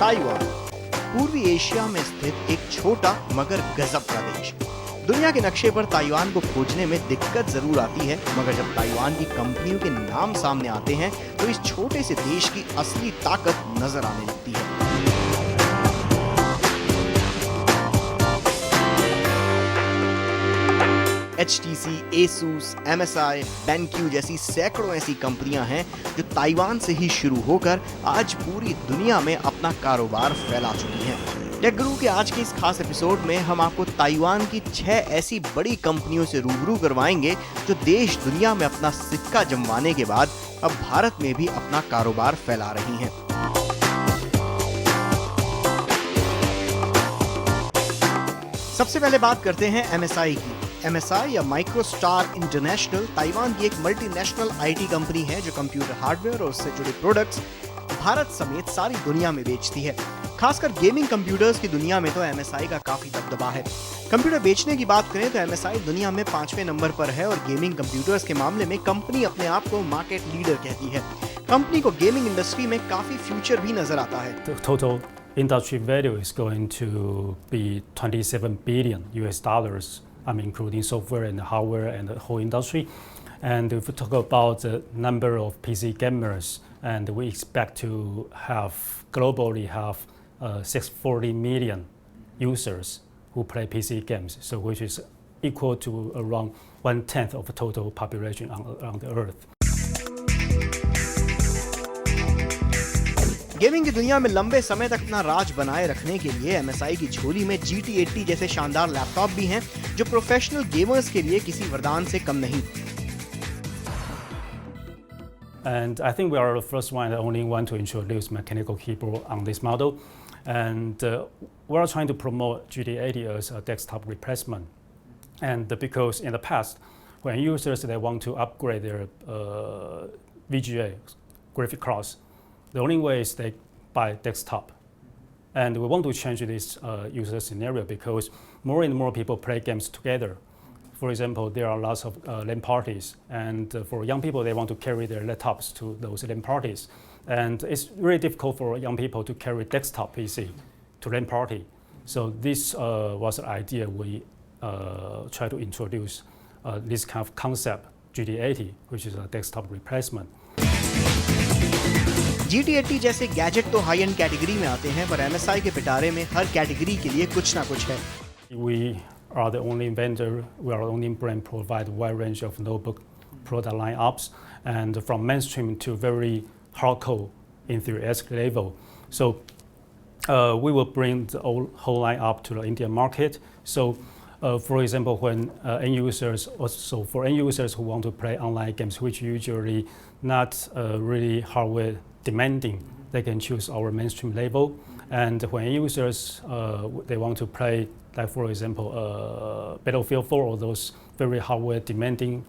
Taiwan पूर्वी Asia में स्थित एक छोटा मगर गजब का देश। दुनिया के नक्शे पर ताइवान को खोजने में दिक्कत जरूर आती है, मगर जब ताइवान की कंपनियों के नाम सामने आते हैं तो इस छोटे से देश की असली ताकत नजर आने लगती है। HTC, Asus, MSI, BenQ जैसी सैकड़ों ऐसी कंपनियां हैं जो ताइवान से ही शुरू होकर आज पूरी दुनिया में अपना कारोबार फैला चुकी हैं। टेक गुरु के आज के इस खास एपिसोड में हम आपको ताइवान की 6 ऐसी बड़ी कंपनियों से रूबरू करवाएंगे जो देश दुनिया में अपना सिक्का जमवाने के बाद अब भारत में भी अपना कारोबार फैला रही हैं। सबसे पहले बात करते हैं MSI की। MSI या माइक्रोस्टार इंटरनेशनल ताइवान की एक मल्टीनेशनल IT कंपनी है जो कंप्यूटर हार्डवेयर और उससे जुड़े प्रोडक्ट्स भारत समेत सारी दुनिया में बेचती है। खासकर गेमिंग कंप्यूटर्स की दुनिया में तो MSI का काफी दबदबा है। कंप्यूटर बेचने की बात करें तो MSI दुनिया में 5वें नंबर पर है और गेमिंग कंप्यूटर्स के मामले में कंपनी अपने आप को मार्केट लीडर कहती है। कंपनी को गेमिंग इंडस्ट्री में काफी फ्यूचर भी नजर आता है। Total industry value is going to be $27 billion, including software and hardware and the whole industry. And if we talk about the number of PC gamers, and we expect to globally have 640 million users who play PC games, so which is equal to around 1/10 of the total population on the earth. Gaming की दुनिया में लंबे समय तक अपना राज बनाए रखने के लिए MSI की झोली में GT80 जैसे शानदार लैपटॉप भी हैं जो प्रोफेशनल गेमर्स के लिए किसी वरदान से कम नहीं। And I think we are the first one, the only one to introduce mechanical keyboard on this model. And we are trying to promote GT80 as a desktop replacement. And because in the past, when users they want to upgrade their VGA graphic cards, the only way is they buy desktop. And we want to change this user scenario because more and more people play games together. For example, there are lots of LAN parties, and for young people, they want to carry their laptops to those LAN parties. And it's really difficult for young people to carry desktop PC to LAN party. So this was the idea we try to introduce this kind of concept, GT80, which is a desktop replacement. GT80 जैसे gadget तो high and category में आते हैं, पर MSI के पिटारे में हर category के लिए कुछ ना कुछ है। We are the only vendor, we are the only brand provide wide range of notebook product lineups, and from mainstream to very hardcore enthusiast level. So we will bring the whole lineup to the Indian market. So for example, when end users who want to play online games, which usually not really hardware demanding, they can choose our mainstream label. And when users they want to play, like for example, Battlefield 4 or those very hardware demanding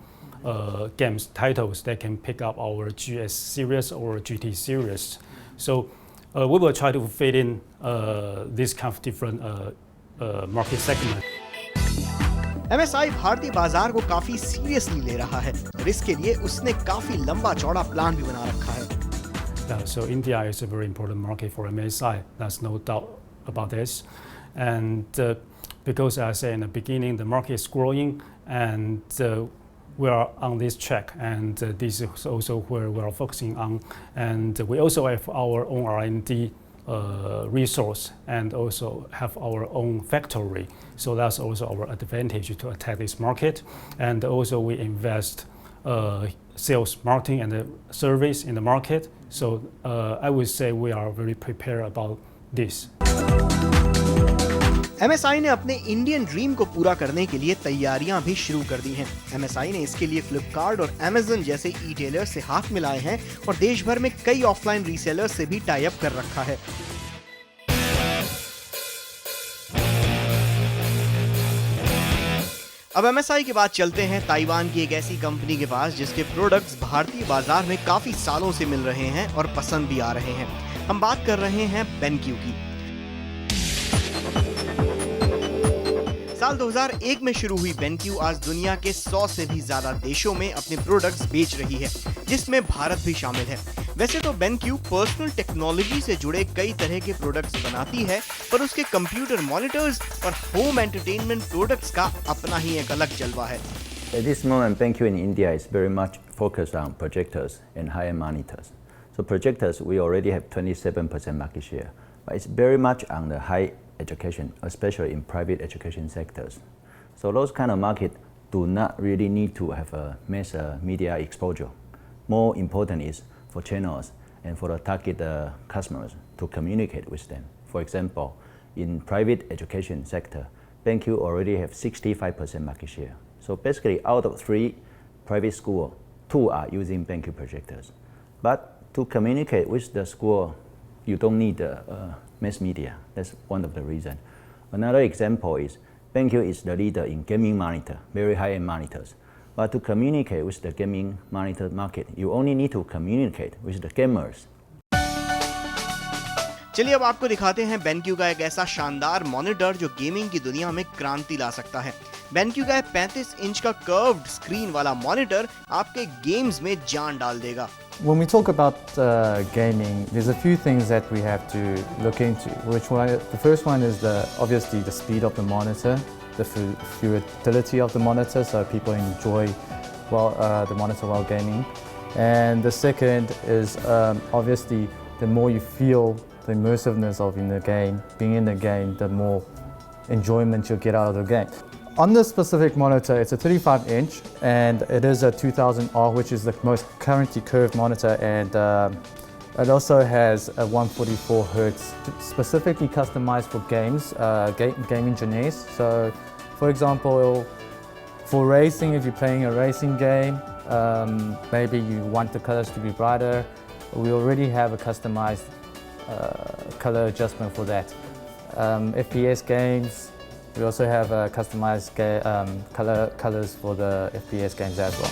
games titles, they can pick up our GS series or GT series. So we will try to fit in this kind of different market segment. MSI भारतीय बाजार को काफी seriously ले रहा है और इसके लिए उसने काफी लंबा चौड़ा प्लान भी बना रखा है। So India is a very important market for MSI. There's no doubt about this. And because as I said in the beginning, the market is growing, and we are on this track. And this is also where we are focusing on. And we also have our own R&D resource and also have our own factory. So that's also our advantage to attack this market. And also we invest sales, marketing, and service in the market. So I would say we are very prepared about this. MSI ने अपने Indian dream को पूरा करने के लिए तैयारियां भी शुरू कर दी हैं। MSI ने इसके लिए फ्लिपकार्ट और Amazon जैसे ई-टेलर से हाथ मिलाए हैं और देश भर में कई ऑफलाइन रीसेलर्स से भी टाई अप कर रखा है। अब MSI के बाद चलते हैं ताइवान की एक ऐसी कंपनी के पास जिसके प्रोडक्ट्स भारतीय बाजार में काफी सालों से मिल रहे हैं और पसंद भी आ रहे हैं। हम बात कर रहे हैं BenQ की। साल 2001 में शुरू हुई BenQ आज दुनिया के 100 से भी ज्यादा देशों में अपने प्रोडक्ट्स बेच रही है, जिसमें भारत भी शामिल है। वैसे तो BenQ पर्सनल टेक्नोलॉजी से जुड़े कई तरह के प्रोडक्ट्स बनाती है, पर उसके कंप्यूटर मॉनिटर्स और होम एंटरटेनमेंट प्रोडक्ट्स का अपना ही एक अलग जलवा है। At this moment, BenQ in India is very much focused on projectors and high-end monitors. So projectors, we already have 27% market share, but it's very much on the high education, especially in private education sectors. So those kind of market do not really need to have a mass media exposure. More important is for channels and for the target customers to communicate with them. For example, in private education sector, BenQ already have 65% market share. So basically, out of 3 private schools, 2 are using BenQ projectors. But to communicate with the school, you don't need mass media. That's one of the reasons. Another example is BenQ is the leader in gaming monitor, very high-end monitors. But to communicate with the gaming monitor market, you only need to communicate with the gamers. चलिए अब आपको दिखाते हैं BenQ का एक ऐसा शानदार monitor जो गेमिंग की दुनिया में क्रांति ला सकता है। BenQ का 35 इंच का कर्व्ड स्क्रीन वाला मॉनिटर आपके गेम्स में जान डाल देगा। When we talk about gaming, there's a few things that we have to look into. The first one is obviously the speed of the monitor, the fluidity of the monitor, so people enjoy the monitor while gaming. And the second is obviously the more you feel the immersiveness of being in the game, the more enjoyment you'll get out of the game. On this specific monitor, it's a 35 inch and it is a 2000R, which is the most currently curved monitor, and it also has a 144 Hertz, specifically customized for games, game engineers. So for example, for racing, if you're playing a racing game, maybe you want the colors to be brighter, we already have a customized color adjustment for that. FPS games, we also have customized colors for the FPS games as well.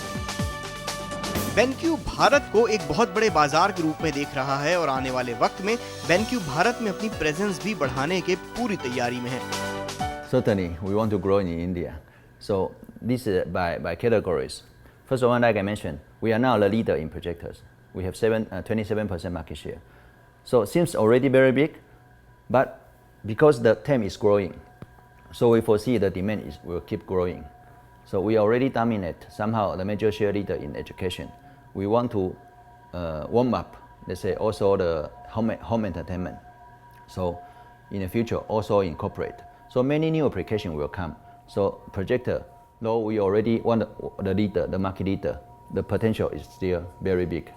BenQ Bharat को एक बहुत बड़े बाजार के रूप में देख रहा है और आने वाले वक्त में BenQ भारत में अपनी प्रेजेंस भी बढ़ाने के पूरी तैयारी में है। Certainly, we want to grow in India. So this is by categories. First of all, like I mentioned, we are now the leader in projectors. We have 27% market share. So it seems already very big, but because the TAM is growing, so we foresee the demand will keep growing. So we already dominate somehow the major share leader in education. We want to warm up, let's say, also the home entertainment. So in the future, also incorporate. So many new applications will come. So projector, though we already want the leader, the market leader, the potential is still very big.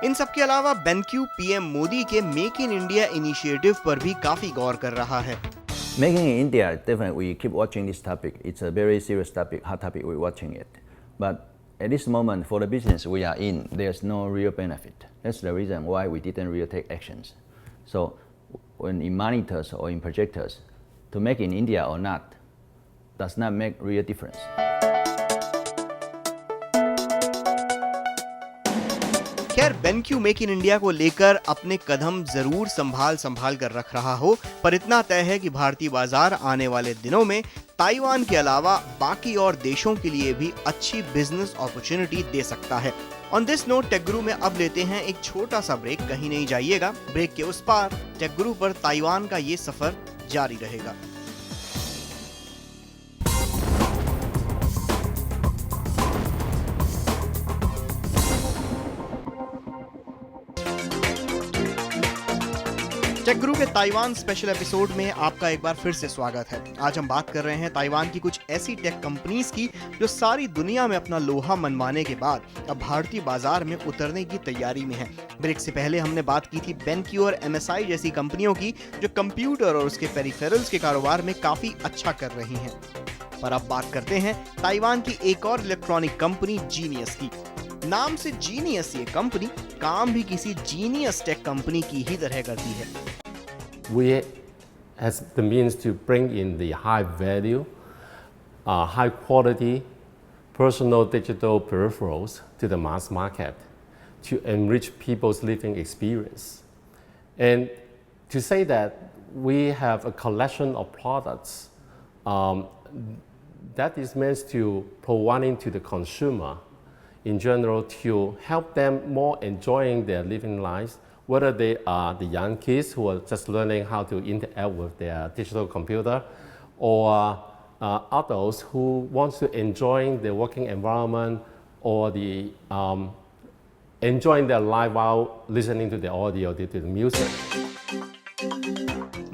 इन सब के अलावा BenQ PM Modi के make in India initiative पर भी काफी गौर कर रहा है। Making in India, definitely we keep watching this topic. It's a very serious topic, hot topic, we're watching it. But at this moment, for the business we are in, there's no real benefit. That's the reason why we didn't really take actions. So when in monitors or in projectors, to make in India or not, does not make real difference. खैर BenQ make in India को लेकर अपने कदम जरूर संभाल कर रख रहा हो, पर इतना तय है कि भारतीय बाजार आने वाले दिनों में ताइवान के अलावा बाकी और देशों के लिए भी अच्छी बिजनेस अपॉर्चुनिटी दे सकता है। ऑन दिस नोट टेक गुरु में अब लेते हैं एक छोटा सा ब्रेक, कहीं नहीं जाइएगा। ब्रेक के उस पार टेक गुरु पर ताइवान का ये सफर जारी रहेगा। टेक गुरु के ताइवान स्पेशल एपिसोड में आपका एक बार फिर से स्वागत है। आज हम बात कर रहे हैं ताइवान की कुछ ऐसी टेक कंपनीज की जो सारी दुनिया में अपना लोहा मनवाने के बाद अब भारतीय बाजार में उतरने की तैयारी में है। ब्रेक से पहले हमने बात की थी BenQ और MSI जैसी कंपनियों की जो कंप्यूटर और उसके पेरिफेरल्स के कारोबार में काफी अच्छा कर रही हैं। पर अब बात करते हैं ताइवान की एक और इलेक्ट्रॉनिक कंपनी जीनियस की। नाम से जीनियस ये कंपनी काम भी किसी जीनियस टेक कंपनी की ही तरह करती है। We has the means to bring in the high value, high quality personal digital peripherals to the mass market to enrich people's living experience. And to say that we have a collection of products that is meant to providing to the consumer in general to help them more enjoying their living lives, whether they are the young kids who are just learning how to interact with their digital computer, or adults who want to enjoy their working environment, or the enjoying their life while listening to the audio, to the music.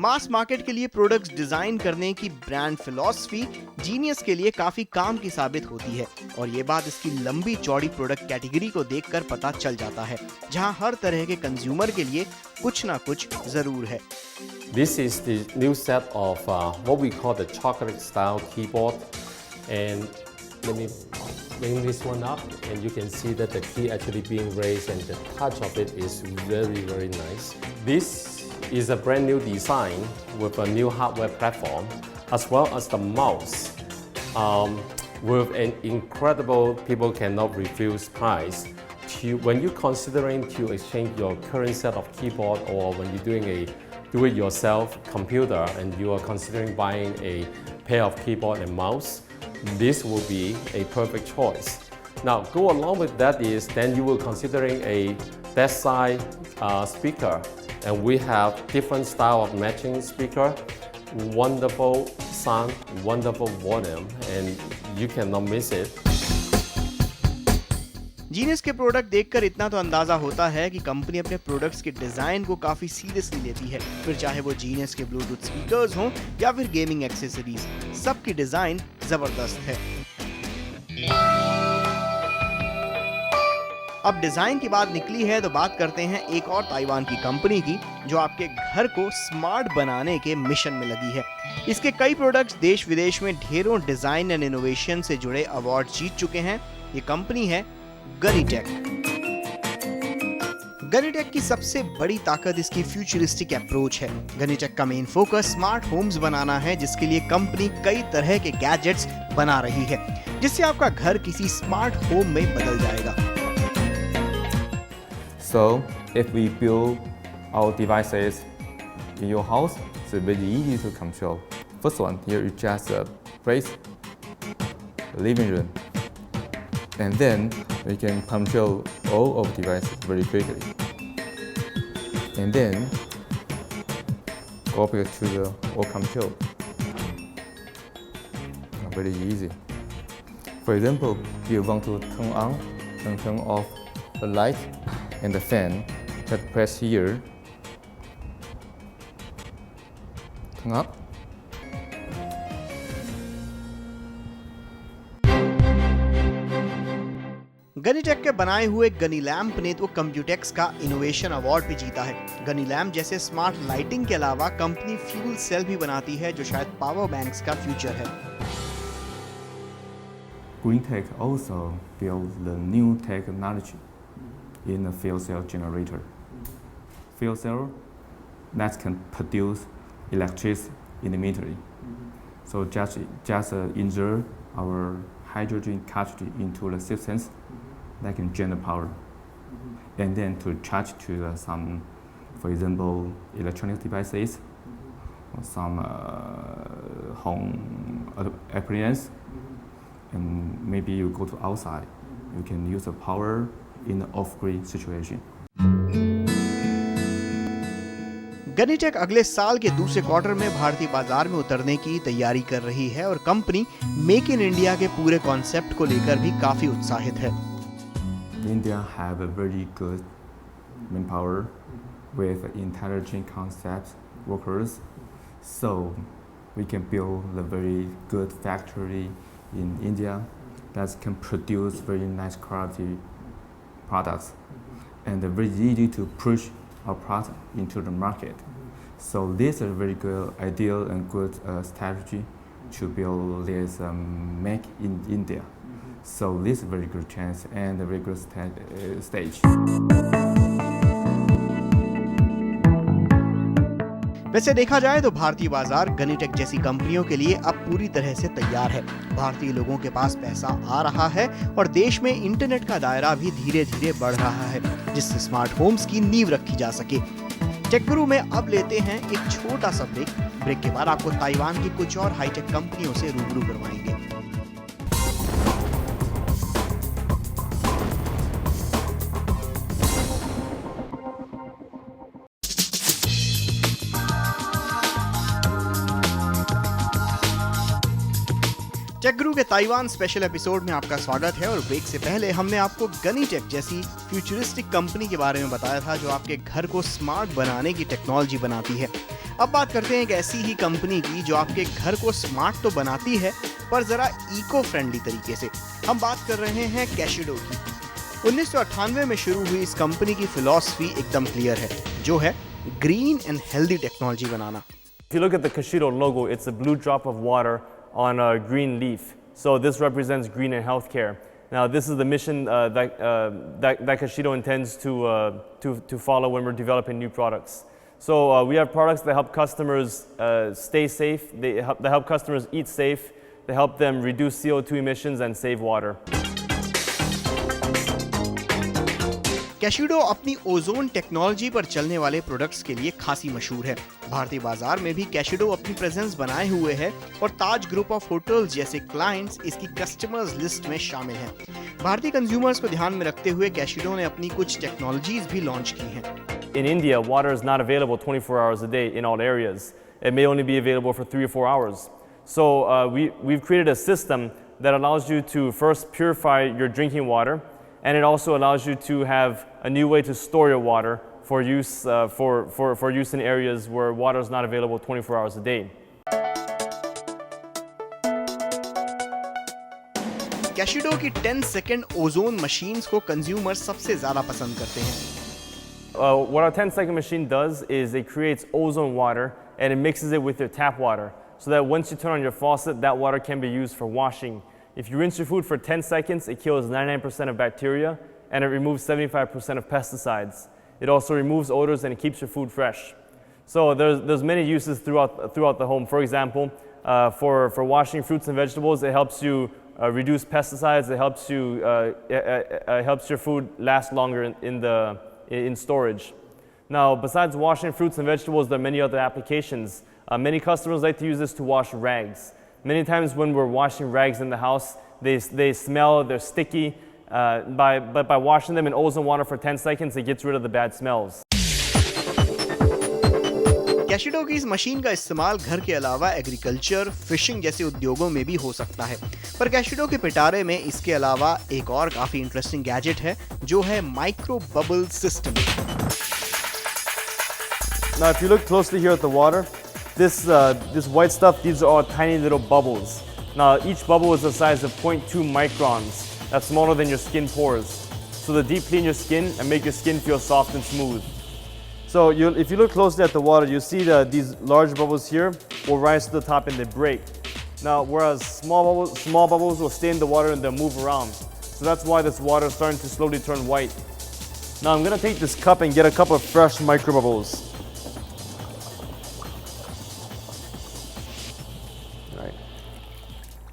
Mass market के लिए products design करने की brand philosophy genius के लिए काफी काम की साबित होती है, और ये बात इसकी लंबी चौड़ी प्रोडक्ट कैटेगरी को देखकर पता चल जाता है, जहां हर तरह के कंज्यूमर के लिए कुछ ना कुछ जरूर है। This is the new set of what we call the chocolate style keyboard, and let me bring this one up, and you can see that the key actually being raised and the touch of it is very, very nice. This is a brand new design with a new hardware platform, as well as the mouse with an incredible, people cannot refuse price. When you're considering to exchange your current set of keyboard, or when you're doing a do-it-yourself computer and you are considering buying a pair of keyboard and mouse, this will be a perfect choice. Now, go along with that is then you will considering a bedside speaker, and we have different style of matching speaker, wonderful sound, wonderful volume, and you cannot miss it. Genius के product देखकर इतना तो अंदाजा होता है कि company अपने products के डिजाइन को काफी सीरियसली लेती है, फिर चाहे वो जीनियस के ब्लूटूथ स्पीकर्स हों या फिर गेमिंग एक्सेसरीज, सबकी डिजाइन जबरदस्त है। अब डिजाइन की बात निकली है तो बात करते हैं एक और ताइवान की कंपनी की, जो आपके घर को स्मार्ट बनाने के मिशन में लगी है। इसके कई प्रोडक्ट्स देश विदेश में ढेरों डिजाइन एंड इनोवेशन से जुड़े अवार्ड जीत चुके हैं। ये कंपनी है गनीटेक। गनीटेक की सबसे बड़ी ताकत इसकी फ्यूचरिस्टिक अप्रोच है। गनीटेक का मेन फोकस स्मार्ट होम्स बनाना है, जिसके लिए कंपनी कई तरह के गैजेट्स बना रही है, जिससे आपका घर किसी स्मार्ट होम में बदल जाएगा। So, if we build our devices in your house, it's very easy to control. First one, here is just a place, a living room, and then we can control all of the devices very quickly. And then go back to the all control. Very easy. For example, if you want to turn on and turn off the light and the fan, just press here, turn up. गनीटेक के बनाए हुए Ghani lamp ने तो Computex का innovation award भी जीता है। Ghani lamp जैसे स्मार्ट लाइटिंग के अलावा कंपनी फ्यूल सेल भी बनाती है, जो शायद पावर बैंक्स का फ्यूचर है। GreenTech also builds the new technology in a fuel cell generator. Fuel cell that can produce electricity immediately. So just insert our hydrogen cartridge into the systems that can generate power, and then to charge to some, for example, electronic devices, or some home appliance, and maybe you go to outside, you can use the power in the off-grid situation. गनीटेक अगले साल के दूसरे quarter में भारतीय बाजार में उतरने की तैयारी कर रही है, और कंपनी मेक इन इंडिया के पूरे कॉन्सेप्ट को लेकर भी काफी उत्साहित है। India have a very good manpower with intelligent concepts workers, so we can build a very good factory in India that can produce very nice quality products, and very easy to push our product into the market. So this is a very good ideal and good strategy to build this make in India. So this is a very good chance and a very good stage. वैसे देखा जाए तो भारतीय बाजार गनीटेक जैसी कंपनियों के लिए अब पूरी तरह से तैयार है। भारतीय लोगों के पास पैसा आ रहा है, और देश में इंटरनेट का दायरा भी धीरे धीरे बढ़ रहा है, जिससे स्मार्ट होम्स की नींव रखी जा सके। टेक गुरु में अब लेते हैं एक छोटा सा ब्रेक के बाद आपको ताइवान की कुछ और हाईटेक कंपनियों से रूबरू करवाएंगे। टेक गुरु के ताइवान स्पेशल एपिसोड में आपका स्वागत है। और ब्रेक से पहले हमने आपको गनी टेक जैसी फ्यूचरिस्टिक कंपनी के बारे में बताया था जो आपके घर को स्मार्ट बनाने की टेक्नोलॉजी बनाती है। अब बात करते हैं एक ऐसी ही कंपनी की जो आपके घर को स्मार्ट तो बनाती है पर जरा इको फ्रेंडली तरीके से। हम बात कर रहे हैं कैशिडो की। 1998 में शुरू हुई इस कंपनी की फिलॉसफी एकदम क्लियर है, जो है green and healthy technology banana. If you look at the Kashido logo, it's a blue drop of water on a green leaf. So this represents green and healthcare. Now this is the mission that Kashido intends to follow when we're developing new products. So we have products that help customers stay safe, they help customers eat safe, they help them reduce CO2 emissions and save water. कैशिडो अपनी ozone technology पर चलने वाले products के लिए खासी मशहूर है। भारतीय बाजार में भी कैशिडो अपनी प्रेजेंस बनाए हुए है और ताज ग्रुप ऑफ होटल्स जैसे क्लाइंट्स इसकी कस्टमर्स लिस्ट में शामिल हैं। भारतीय कंज्यूमर्स को ध्यान में रखते हुए कैशिडो ने अपनी कुछ टेक्नोलॉजीज भी लॉन्च की हैं। In India, water is not available 24 hours a day in all areas. It may only be available for 3 or 4 hours. So we've created a system that allows you to first purify your drinking water, and it also allows you to have a new way to store your water for use for use in areas where water is not available 24 hours a day. कैशिडो की 10 second ozone machines को consumer सबसे ज्यादा पसंद करते हैं। What our 10-second machine does is it creates ozone water and it mixes it with your tap water, so that once you turn on your faucet, that water can be used for washing. If you rinse your food for 10 seconds, it kills 99% of bacteria and it removes 75% of pesticides. It also removes odors and it keeps your food fresh. So there's many uses throughout the home. For example, for washing fruits and vegetables, it helps you reduce pesticides. It helps your food last longer in storage. Now, besides washing fruits and vegetables, there are many other applications. Many customers like to use this to wash rags. Many times when we're washing rags in the house, they smell, they're sticky. But by washing them in ozone water for 10 seconds, it gets rid of the bad smells. कैशिडो की इस machine का इस्तेमाल घर के अलावा agriculture, fishing जैसे उद्योगों में भी हो सकता है। पर कैशिडो के पिटारे में इसके अलावा एक और काफी इंटरेस्टिंग गैजेट है जो है micro bubble system. Now, if you look closely here at the water, this white stuff, these are all tiny little bubbles. Now, each bubble is the size of 0.2 microns. That's smaller than your skin pores. So they deep clean your skin and make your skin feel soft and smooth. So if you look closely at the water, you see these large bubbles here will rise to the top and they break. Now, whereas small bubbles will stay in the water and they'll move around. So that's why this water is starting to slowly turn white. Now I'm going to take this cup and get a cup of fresh micro bubbles.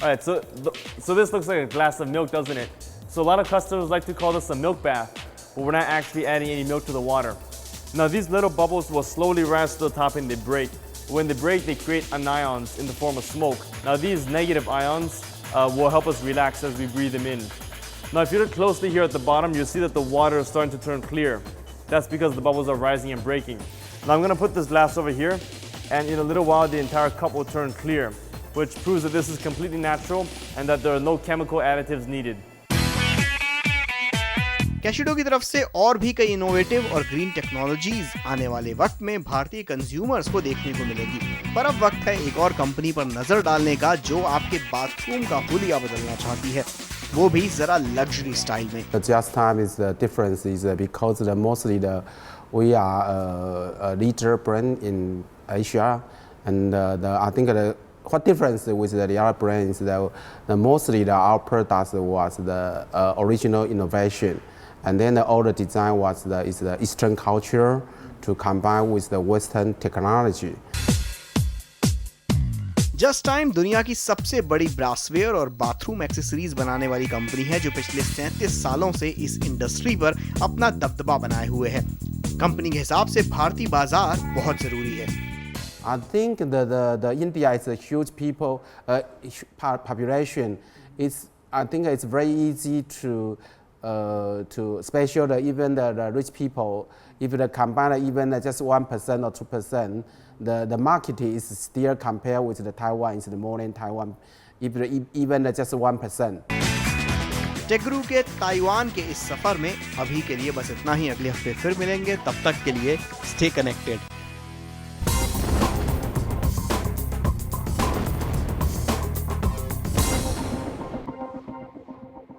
All right, so this looks like a glass of milk, doesn't it? So a lot of customers like to call this a milk bath, but we're not actually adding any milk to the water. Now these little bubbles will slowly rise to the top and they break. When they break, they create anions in the form of smoke. Now these negative ions will help us relax as we breathe them in. Now if you look closely here at the bottom, you'll see that the water is starting to turn clear. That's because the bubbles are rising and breaking. Now I'm going to put this glass over here, and in a little while the entire cup will turn clear, which proves that this is completely natural and that there are no chemical additives needed. कैशिडो की तरफ से और भी कई innovative और green technologies आने वाले वक्त में भारतीय कंज्यूमर्स को देखने को मिलेगी। पर अब वक्त है एक और कंपनी पर नजर डालने का जो आपके बाथरूम का हुलिया बदलना चाहती है, वो भी जरा लग्जरी स्टाइल में। Just time is the difference is because we are a leader brand in Asia, and I think what difference with the other brands is that mostly our products was the original innovation. And then the older design is the Eastern culture to combine with the Western technology. Just time दुनिया की सबसे बड़ी ब्रासवेयर और bathroom accessories बनाने वाली company है जो पिछले 37 सालों से इस इंडस्ट्री पर अपना दबदबा बनाए हुए है। कंपनी के हिसाब से भारतीय बाजार बहुत जरूरी है। I think the India is a huge population. I think it's very easy to to special even the rich people. If the combine even just 1% or 2%, the market is still compared with the Taiwan, is the more than Taiwan, even just 1%. टेकरू के Taiwan के इस सफर में अभी के लिए बस इतना ही। अगले हफ्ते फिर मिलेंगे, तब तक के लिए स्टे कनेक्टेड।